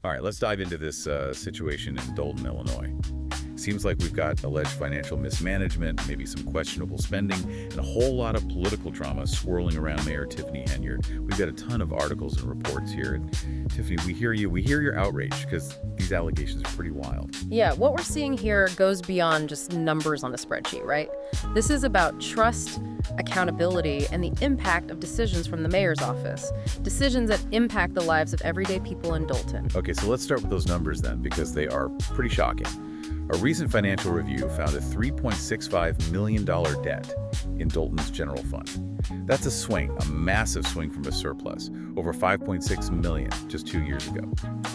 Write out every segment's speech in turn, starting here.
All right, let's dive into this situation in Dolton, Illinois. Seems like we've got alleged financial mismanagement, maybe some questionable spending, and a whole lot of political drama swirling around Mayor Tiffany Henyard. We've got a ton of articles and reports here. And Tiffany, we hear you. We hear your outrage because these allegations are pretty wild. Yeah, what we're seeing here goes beyond just numbers on a spreadsheet, right? This is about trust, accountability, and the impact of decisions from the mayor's office. Decisions that impact the lives of everyday people in Dolton. Okay, so let's start with those numbers then, because they are pretty shocking. A recent financial review found a $3.65 million debt in Dolton's general fund. That's a swing, a massive swing from a surplus, over $5.6 million just 2 years ago.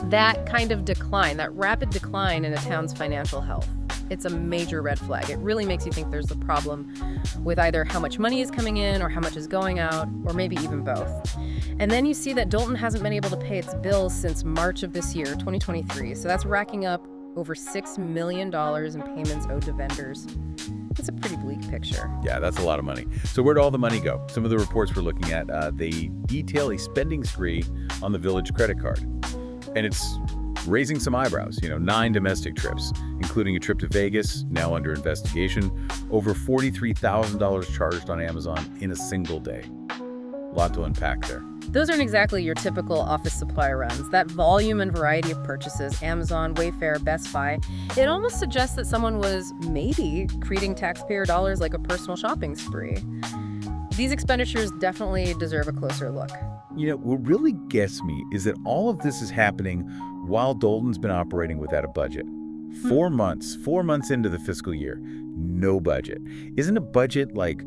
That kind of decline, that rapid decline in a town's financial health, it's a major red flag. It really makes you think there's a problem with either how much money is coming in or how much is going out, or maybe even both. And then you see that Dolton hasn't been able to pay its bills since March of this year, 2023. So that's racking up over $6 million in payments owed to vendors. It's a pretty bleak picture. Yeah, that's a lot of money. So where'd all the money go? Some of the reports we're looking at, they detail a spending spree on the village credit card. And it's raising some eyebrows. 9 domestic trips, including a trip to Vegas, now under investigation, over $43,000 charged on Amazon in a single day. A lot to unpack there. Those aren't exactly your typical office supply runs. That volume and variety of purchases, Amazon, Wayfair, Best Buy, it almost suggests that someone was maybe treating taxpayer dollars like a personal shopping spree. These expenditures definitely deserve a closer look. What really gets me is that all of this is happening while Dolton's been operating without a budget. 4 months into the fiscal year, no budget. Isn't a budget like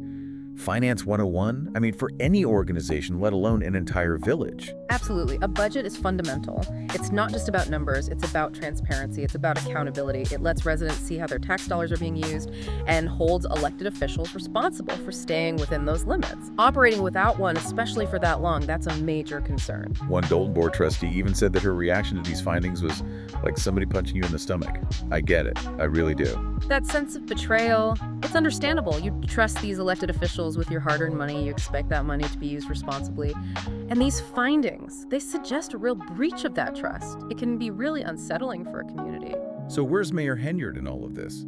Finance 101? I mean, for any organization, let alone an entire village. Absolutely. A budget is fundamental. It's not just about numbers. It's about transparency. It's about accountability. It lets residents see how their tax dollars are being used and holds elected officials responsible for staying within those limits. Operating without one, especially for that long, that's a major concern. One Dolton board trustee even said that her reaction to these findings was like somebody punching you in the stomach. I get it. I really do. That sense of betrayal, it's understandable. You trust these elected officials with your hard-earned money. You expect that money to be used responsibly. And these findings, they suggest a real breach of that trust. It can be really unsettling for a community. So where's Mayor Henyard in all of this?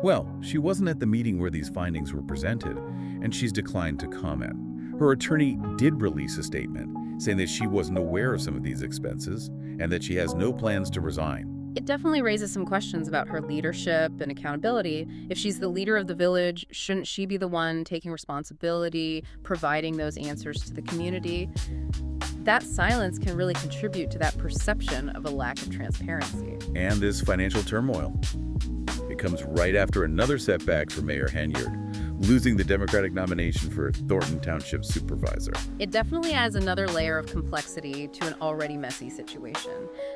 Well, she wasn't at the meeting where these findings were presented, and she's declined to comment. Her attorney did release a statement saying that she wasn't aware of some of these expenses and that she has no plans to resign. It definitely raises some questions about her leadership and accountability. If she's the leader of the village, shouldn't she be the one taking responsibility, providing those answers to the community? That silence can really contribute to that perception of a lack of transparency. And this financial turmoil. It comes right after another setback for Mayor Henyard, losing the Democratic nomination for Thornton Township supervisor. It definitely adds another layer of complexity to an already messy situation.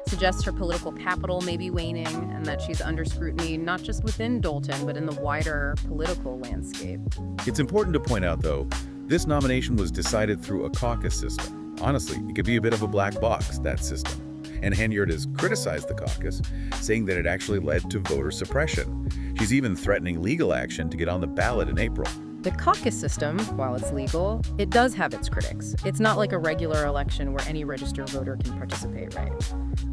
Suggests her political capital may be waning and that she's under scrutiny not just within Dolton, but in the wider political landscape. It's important to point out, though, this nomination was decided through a caucus system. Honestly, it could be a bit of a black box, that system. And Henyard has criticized the caucus, saying that it actually led to voter suppression. She's even threatening legal action to get on the ballot in April. The caucus system, while it's legal, it does have its critics. It's not like a regular election where any registered voter can participate, right?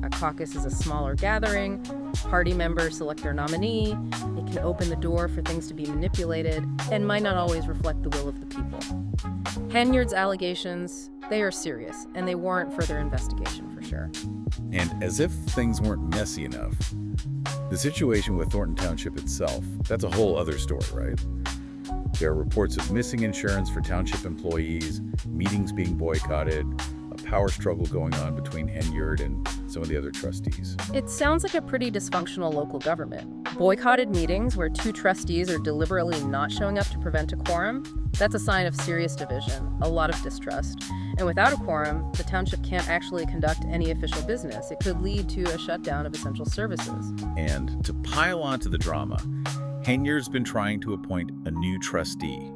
A caucus is a smaller gathering. Party members select their nominee. It can open the door for things to be manipulated and might not always reflect the will of the people. Henyard's allegations, they are serious, and they warrant further investigation for sure. And as if things weren't messy enough, the situation with Thornton Township itself, that's a whole other story, right? There are reports of missing insurance for township employees, meetings being boycotted, a power struggle going on between Henyard and some of the other trustees. It sounds like a pretty dysfunctional local government. Boycotted meetings where 2 trustees are deliberately not showing up to prevent a quorum, that's a sign of serious division, a lot of distrust. And without a quorum, the township can't actually conduct any official business. It could lead to a shutdown of essential services. And to pile onto the drama, Henyard's been trying to appoint a new trustee.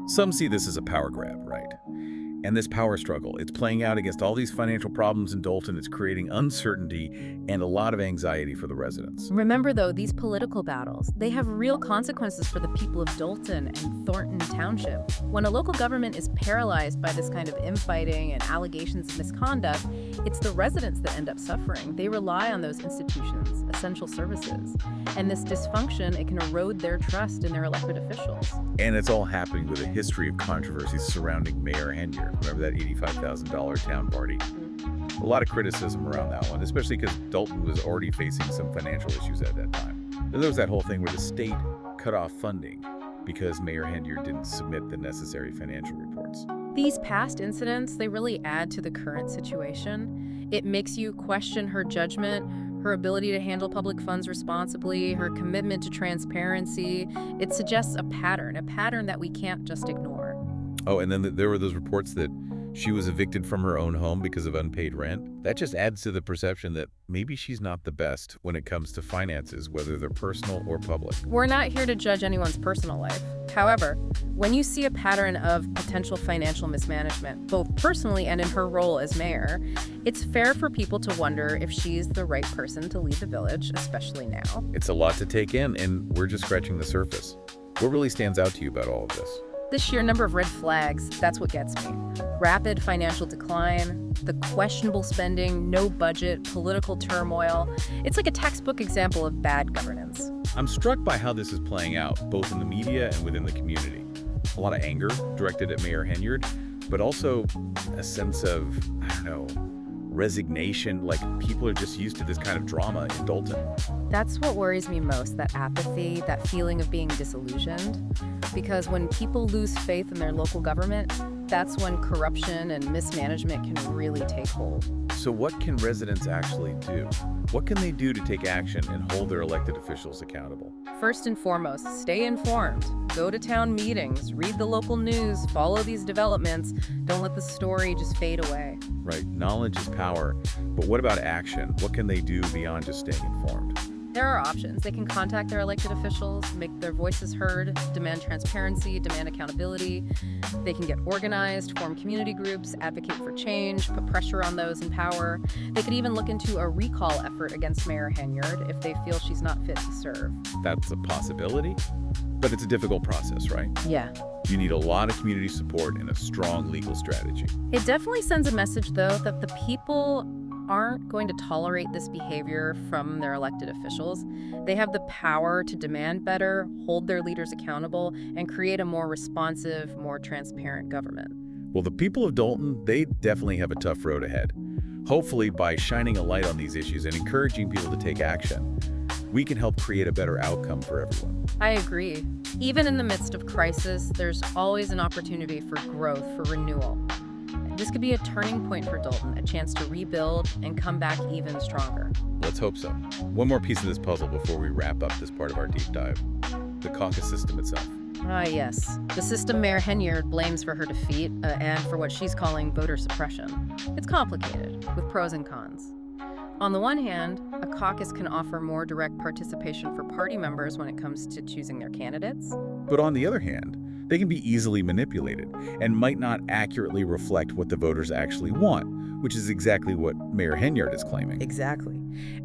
Some see this as a power grab, right? And this power struggle, it's playing out against all these financial problems in Dolton. It's creating uncertainty and a lot of anxiety for the residents. Remember, though, these political battles, they have real consequences for the people of Dolton and Thornton Township. When a local government is paralyzed by this kind of infighting and allegations of misconduct, it's the residents that end up suffering. They rely on those institutions, essential services. And this dysfunction, it can erode their trust in their elected officials. And it's all happening with a history of controversies surrounding Mayor Henyard. Remember that $85,000 town party? A lot of criticism around that one, especially because Dolton was already facing some financial issues at that time. Then there was that whole thing where the state cut off funding because Mayor Henyard didn't submit the necessary financial reports. These past incidents, they really add to the current situation. It makes you question her judgment, her ability to handle public funds responsibly, her commitment to transparency. It suggests a pattern that we can't just ignore. Oh, and then there were those reports that she was evicted from her own home because of unpaid rent. That just adds to the perception that maybe she's not the best when it comes to finances, whether they're personal or public. We're not here to judge anyone's personal life. However, when you see a pattern of potential financial mismanagement, both personally and in her role as mayor, it's fair for people to wonder if she's the right person to lead the village, especially now. It's a lot to take in, and we're just scratching the surface. What really stands out to you about all of this? The sheer number of red flags, that's what gets me. Rapid financial decline, the questionable spending, no budget, political turmoil. It's like a textbook example of bad governance. I'm struck by how this is playing out, both in the media and within the community. A lot of anger directed at Mayor Henyard, but also a sense of, resignation, like people are just used to this kind of drama in Dolton. That's what worries me most, that apathy, that feeling of being disillusioned. Because when people lose faith in their local government, that's when corruption and mismanagement can really take hold. So what can residents actually do? What can they do to take action and hold their elected officials accountable? First and foremost, stay informed. Go to town meetings, read the local news, follow these developments. Don't let the story just fade away. Right, knowledge is power, but what about action? What can they do beyond just staying informed? There are options. They can contact their elected officials, make their voices heard, demand transparency, demand accountability. They can get organized, form community groups, advocate for change, put pressure on those in power. They could even look into a recall effort against Mayor Henyard if they feel she's not fit to serve. That's a possibility, but it's a difficult process, right? Yeah. You need a lot of community support and a strong legal strategy. It definitely sends a message, though, that the people aren't going to tolerate this behavior from their elected officials. They have the power to demand better, hold their leaders accountable, and create a more responsive, more transparent government. Well, the people of Dolton, they definitely have a tough road ahead. Hopefully, by shining a light on these issues and encouraging people to take action, we can help create a better outcome for everyone. I agree. Even in the midst of crisis, there's always an opportunity for growth, for renewal. This could be a turning point for Dolton, a chance to rebuild and come back even stronger. Let's hope so. One more piece of this puzzle before we wrap up this part of our deep dive. The caucus system itself. Ah, yes. The system Mayor Henyard blames for her defeat and for what she's calling voter suppression. It's complicated, with pros and cons. On the one hand, a caucus can offer more direct participation for party members when it comes to choosing their candidates. But on the other hand, they can be easily manipulated and might not accurately reflect what the voters actually want, which is exactly what Mayor Henyard is claiming. Exactly.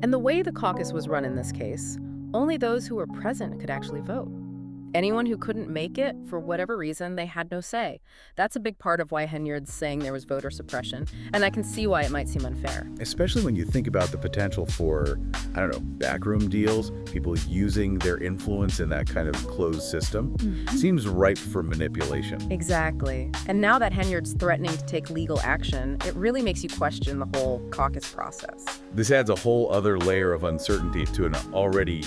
And the way the caucus was run in this case, only those who were present could actually vote. Anyone who couldn't make it, for whatever reason, they had no say. That's a big part of why Henyard's saying there was voter suppression, and I can see why it might seem unfair. Especially when you think about the potential for, backroom deals, people using their influence in that kind of closed system. Seems ripe for manipulation. Exactly. And now that Henyard's threatening to take legal action, it really makes you question the whole caucus process. This adds a whole other layer of uncertainty to an already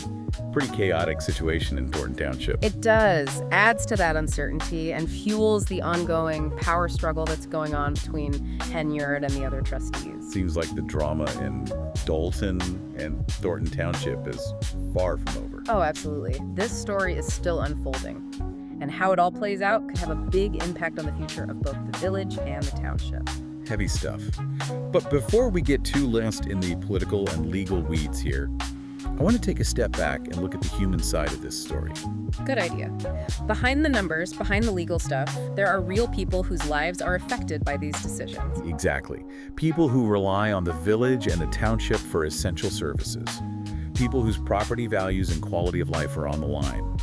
pretty chaotic situation in Thornton Township. It does. Adds to that uncertainty and fuels the ongoing power struggle that's going on between Henyard and the other trustees. Seems like the drama in Dolton and Thornton Township is far from over. Oh, absolutely. This story is still unfolding. And how it all plays out could have a big impact on the future of both the village and the township. Heavy stuff. But before we get too lost in the political and legal weeds here, I want to take a step back and look at the human side of this story. Good idea. Behind the numbers, behind the legal stuff, there are real people whose lives are affected by these decisions. Exactly. People who rely on the village and the township for essential services. People whose property values and quality of life are on the line.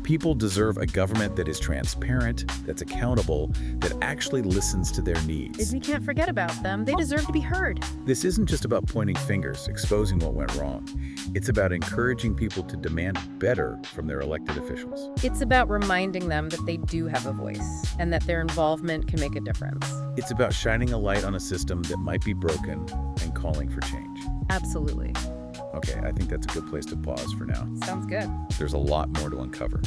People deserve a government that is transparent, that's accountable, that actually listens to their needs. We can't forget about them. They deserve to be heard. This isn't just about pointing fingers, exposing what went wrong. It's about encouraging people to demand better from their elected officials. It's about reminding them that they do have a voice and that their involvement can make a difference. It's about shining a light on a system that might be broken and calling for change. Absolutely. Okay, I think that's a good place to pause for now. Sounds good. There's a lot more to uncover.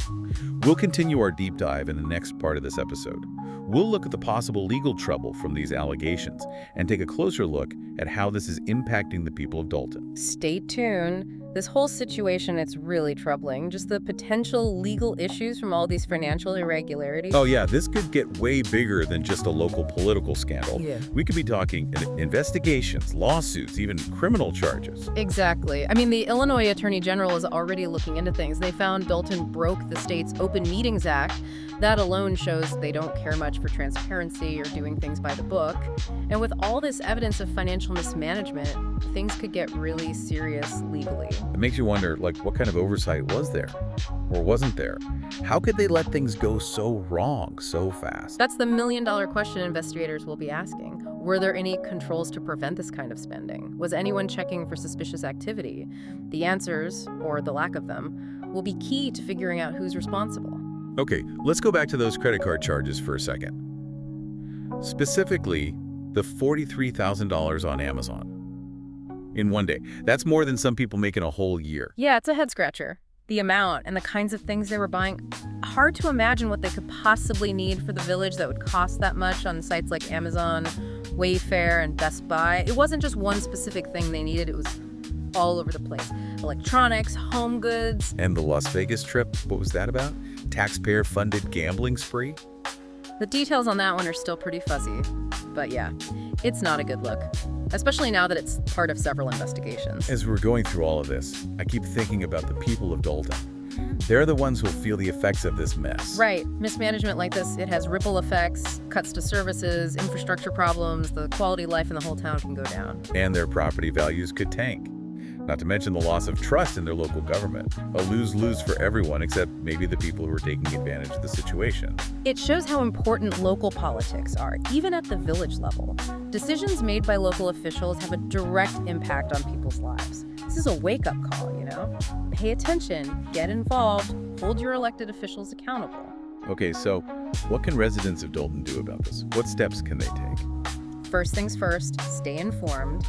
We'll continue our deep dive in the next part of this episode. We'll look at the possible legal trouble from these allegations and take a closer look at how this is impacting the people of Dolton. Stay tuned. This whole situation, it's really troubling. Just the potential legal issues from all these financial irregularities. Oh yeah, this could get way bigger than just a local political scandal. Yeah. We could be talking investigations, lawsuits, even criminal charges. Exactly. I mean, the Illinois Attorney General is already looking into things. They found Dolton broke the state's Open Meetings Act. That alone shows they don't care much for transparency or doing things by the book. And with all this evidence of financial mismanagement, things could get really serious legally. It makes you wonder, like, what kind of oversight was there or wasn't there? How could they let things go so wrong so fast? That's the million-dollar question investigators will be asking. Were there any controls to prevent this kind of spending? Was anyone checking for suspicious activity? The answers, or the lack of them, will be key to figuring out who's responsible. Okay, let's go back to those credit card charges for a second. Specifically, the $43,000 on Amazon. In one day. That's more than some people make in a whole year. Yeah, it's a head-scratcher. The amount and the kinds of things they were buying, hard to imagine what they could possibly need for the village that would cost that much on sites like Amazon, Wayfair, and Best Buy. It wasn't just one specific thing they needed, it was all over the place. Electronics, home goods. And the Las Vegas trip, what was that about? Taxpayer-funded gambling spree? The details on that one are still pretty fuzzy. But yeah, it's not a good look, especially now that it's part of several investigations. As we're going through all of this, I keep thinking about the people of Dolton. They're the ones who'll feel the effects of this mess. Right. Mismanagement like this, it has ripple effects, cuts to services, infrastructure problems, the quality of life in the whole town can go down. And their property values could tank. Not to mention the loss of trust in their local government. A lose-lose for everyone except maybe the people who are taking advantage of the situation. It shows how important local politics are, even at the village level. Decisions made by local officials have a direct impact on people's lives. This is a wake-up call, you know? Pay attention, get involved, hold your elected officials accountable. Okay, so what can residents of Dolton do about this? What steps can they take? First things first, stay informed.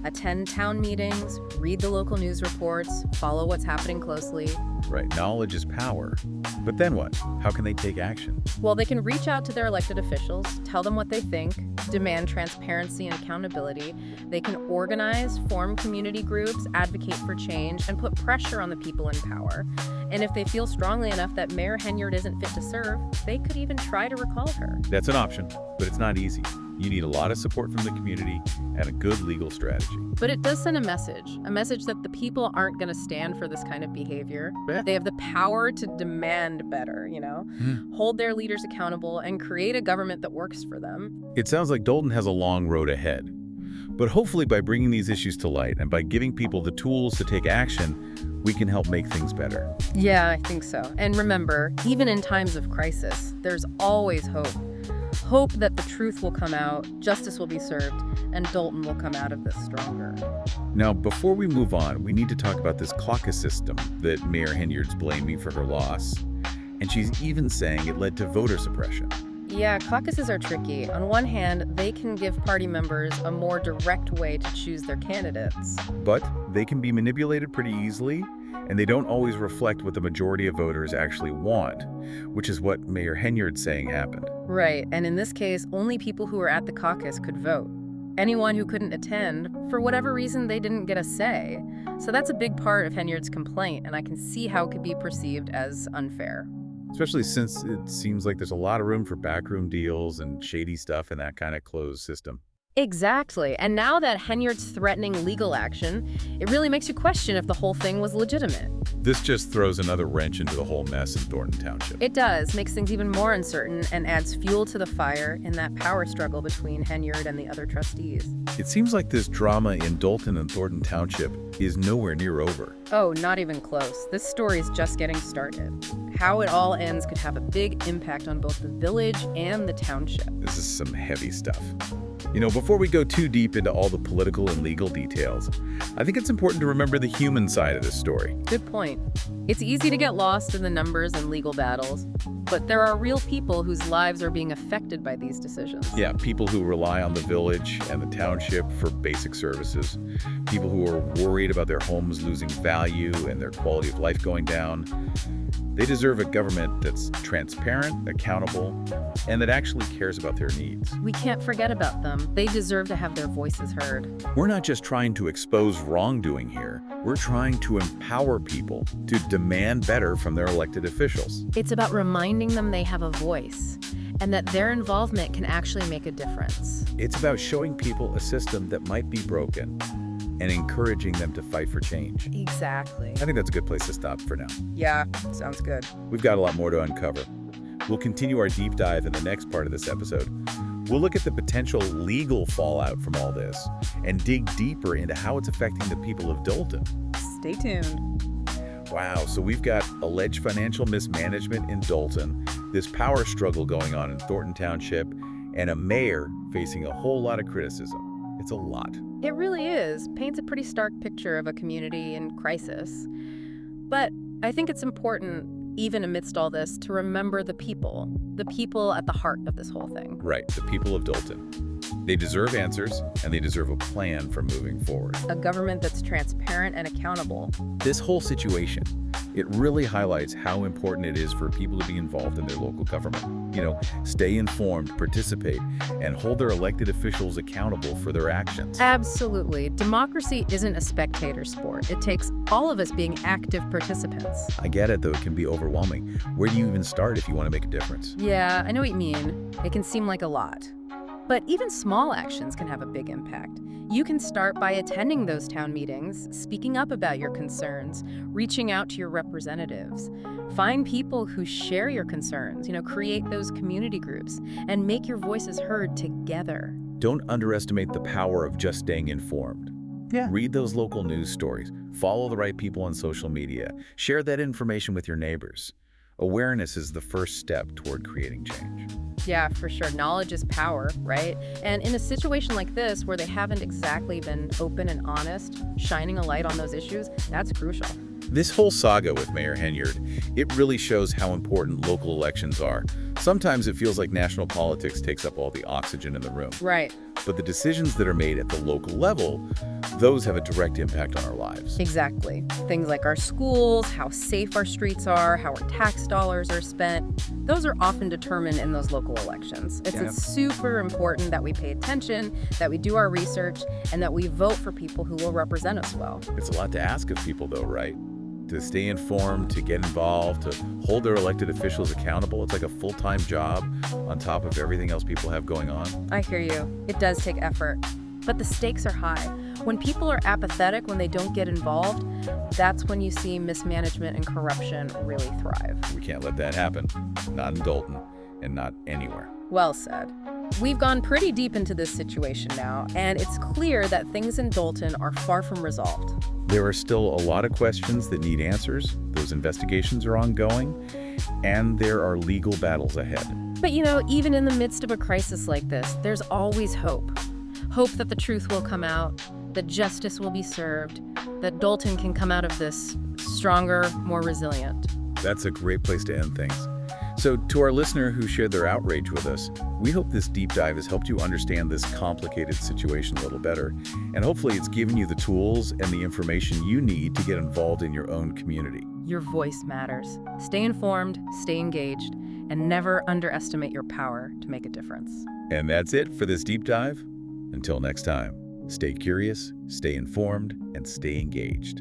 Attend town meetings, read the local news reports, follow what's happening closely. Right, knowledge is power. But then what? How can they take action? Well, they can reach out to their elected officials, tell them what they think, demand transparency and accountability. They can organize, form community groups, advocate for change, and put pressure on the people in power. And if they feel strongly enough that Mayor Henyard isn't fit to serve, they could even try to recall her. That's an option, but it's not easy. You need a lot of support from the community and a good legal strategy. But it does send a message that the people aren't going to stand for this kind of behavior. Yeah. They have the power to demand better, you know, hold their leaders accountable and create a government that works for them. It sounds like Dolton has a long road ahead. But hopefully by bringing these issues to light and by giving people the tools to take action, we can help make things better. Yeah, I think so. And remember, even in times of crisis, there's always hope. Hope that the truth will come out, justice will be served, and Dolton will come out of this stronger. Now, before we move on, we need to talk about this caucus system that Mayor Henyard's blaming for her loss. And she's even saying it led to voter suppression. Yeah, caucuses are tricky. On one hand, they can give party members a more direct way to choose their candidates. But they can be manipulated pretty easily, and they don't always reflect what the majority of voters actually want, which is what Mayor Henyard's saying happened. Right, and in this case, only people who were at the caucus could vote. Anyone who couldn't attend, for whatever reason, they didn't get a say. So that's a big part of Henyard's complaint, and I can see how it could be perceived as unfair. Especially since it seems like there's a lot of room for backroom deals and shady stuff in that kind of closed system. Exactly. And now that Henyard's threatening legal action, it really makes you question if the whole thing was legitimate. This just throws another wrench into the whole mess in Thornton Township. It does, makes things even more uncertain and adds fuel to the fire in that power struggle between Henyard and the other trustees. It seems like this drama in Dolton and Thornton Township is nowhere near over. Oh, not even close. This story's just getting started. How it all ends could have a big impact on both the village and the township. This is some heavy stuff. You know, before we go too deep into all the political and legal details, I think it's important to remember the human side of this story. Good point. It's easy to get lost in the numbers and legal battles, but there are real people whose lives are being affected by these decisions. Yeah, people who rely on the village and the township for basic services, people who are worried about their homes losing value and their quality of life going down. They deserve a government that's transparent, accountable, and that actually cares about their needs. We can't forget about them. They deserve to have their voices heard. We're not just trying to expose wrongdoing here. We're trying to empower people to demand better from their elected officials. It's about reminding them they have a voice and that their involvement can actually make a difference. It's about showing people a system that might be broken and encouraging them to fight for change. Exactly. I think that's a good place to stop for now. Yeah, sounds good. We've got a lot more to uncover. We'll continue our deep dive in the next part of this episode. We'll look at the potential legal fallout from all this and dig deeper into how it's affecting the people of Dolton. Stay tuned. Wow, so we've got alleged financial mismanagement in Dolton, this power struggle going on in Thornton Township, and a mayor facing a whole lot of criticism. It's a lot. It really is. Paints a pretty stark picture of a community in crisis. But I think it's important, even amidst all this, to remember the people at the heart of this whole thing. Right, the people of Dolton. They deserve answers, and they deserve a plan for moving forward. A government that's transparent and accountable. This whole situation, it really highlights how important it is for people to be involved in their local government. You know, stay informed, participate, and hold their elected officials accountable for their actions. Absolutely. Democracy isn't a spectator sport. It takes all of us being active participants. I get it, though. It can be overwhelming. Where do you even start if you want to make a difference? Yeah, I know what you mean. It can seem like a lot. But even small actions can have a big impact. You can start by attending those town meetings, speaking up about your concerns, reaching out to your representatives. Find people who share your concerns, create those community groups, and make your voices heard together. Don't underestimate the power of just staying informed. Yeah. Read those local news stories. Follow the right people on social media. Share that information with your neighbors. Awareness is the first step toward creating change. Yeah, for sure. Knowledge is power, right? And in a situation like this, where they haven't exactly been open and honest, shining a light on those issues, that's crucial. This whole saga with Mayor Henyard, it really shows how important local elections are. Sometimes it feels like national politics takes up all the oxygen in the room. Right. But the decisions that are made at the local level, those have a direct impact on our lives. Exactly. Things like our schools, how safe our streets are, how our tax dollars are spent, those are often determined in those local elections. It's super important that we pay attention, that we do our research, and that we vote for people who will represent us well. It's a lot to ask of people, though, right? To stay informed, to get involved, to hold their elected officials accountable. It's like a full-time job on top of everything else people have going on. I hear you. It does take effort. But the stakes are high. When people are apathetic, when they don't get involved, that's when you see mismanagement and corruption really thrive. We can't let that happen. Not in Dolton, and not anywhere. Well said. We've gone pretty deep into this situation now, and it's clear that things in Dolton are far from resolved. There are still a lot of questions that need answers. Those investigations are ongoing, and there are legal battles ahead. But even in the midst of a crisis like this, there's always hope. Hope that the truth will come out, that justice will be served, that Dolton can come out of this stronger, more resilient. That's a great place to end things. So to our listener who shared their outrage with us, we hope this deep dive has helped you understand this complicated situation a little better. And hopefully it's given you the tools and the information you need to get involved in your own community. Your voice matters. Stay informed, stay engaged, and never underestimate your power to make a difference. And that's it for this deep dive. Until next time, stay curious, stay informed, and stay engaged.